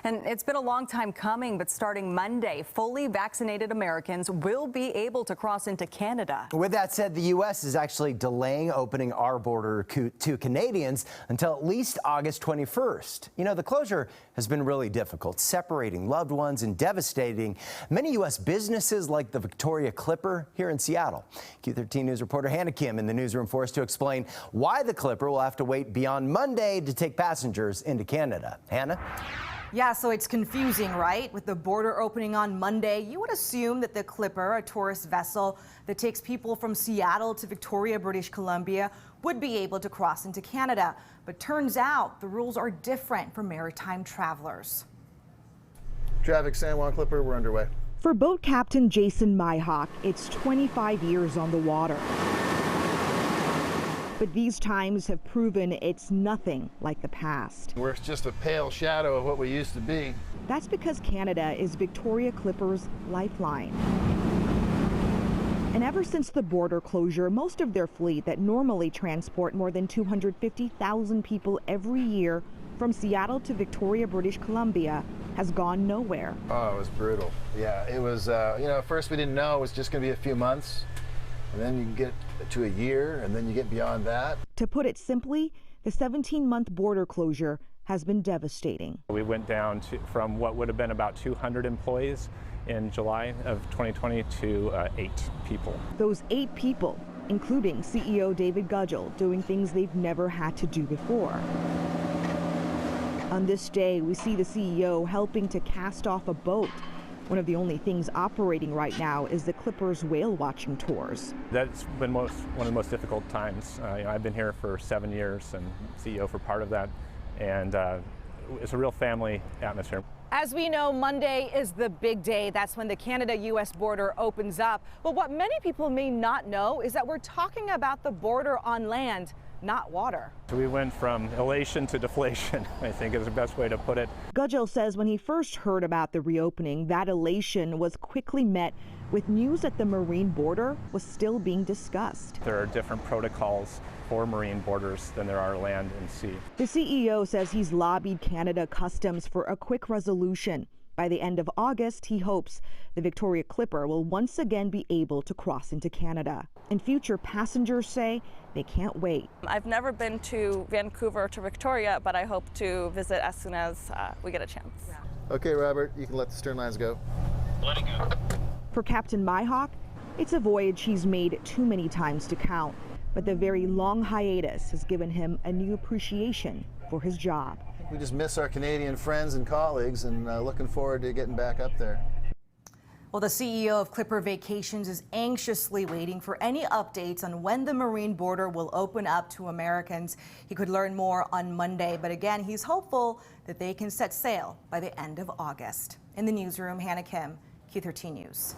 And it's been a long time coming, but starting Monday, fully vaccinated Americans will be able to cross into Canada. With that said, the U.S. is actually delaying opening our border to Canadians until at least August 21st. You know, the closure has been really difficult, separating loved ones and devastating many U.S. businesses like the Victoria Clipper here in Seattle. Q13 News reporter Hannah Kim in the newsroom for us to explain why the Clipper will have to wait beyond Monday to take passengers into Canada. Hannah? Yeah, so it's confusing, right? With the border opening on Monday, you would assume that the Clipper, a tourist vessel that takes people from Seattle to Victoria, British Columbia, would be able to cross into Canada. But turns out the rules are different for maritime travelers. Traffic San Juan Clipper, we're underway. For boat captain Jason Myhawk, it's 25 years on the water. But these times have proven it's nothing like the past. We're just a pale shadow of what we used to be. That's because Canada is Victoria Clipper's lifeline. And ever since the border closure, most of their fleet that normally transport more than 250,000 people every year from Seattle to Victoria, British Columbia, has gone nowhere. Oh, it was brutal. Yeah, it was, at first we didn't know it was just going to be a few months. And then you can get to a year, and then you get beyond that. To put it simply, the 17-month border closure has been devastating. We went down from what would have been about 200 employees in July of 2020 to 8 people. Those 8 people, including CEO David Gudgel, doing things they've never had to do before. On this day, we see the CEO helping to cast off a boat. One of the only things operating right now is the Clipper's whale watching tours. That's been one of the most difficult times. I've been here for 7 years and CEO for part of that, and it's a real family atmosphere. As we know, Monday is the big day. That's when the Canada-U.S. border opens up. But what many people may not know is that we're talking about the border on land, not water. So we went from elation to deflation, I think is the best way to put it. Gudgel says when he first heard about the reopening, that elation was quickly met with news that the marine border was still being discussed. There are different protocols for marine borders than there are land and sea. The CEO says he's lobbied Canada Customs for a quick resolution. By the end of August, he hopes the Victoria Clipper will once again be able to cross into Canada. And future passengers say they can't wait. I've never been to Vancouver or to Victoria, but I hope to visit as soon as we get a chance. Okay, Robert, you can let the stern lines go. Let it go. For Captain Myhawk, it's a voyage he's made too many times to count. But the very long hiatus has given him a new appreciation for his job. We just miss our Canadian friends and colleagues, and looking forward to getting back up there. Well, the CEO of Clipper Vacations is anxiously waiting for any updates on when the marine border will open up to Americans. He could learn more on Monday, but again, he's hopeful that they can set sail by the end of August. In the newsroom, Hannah Kim, Q13 News.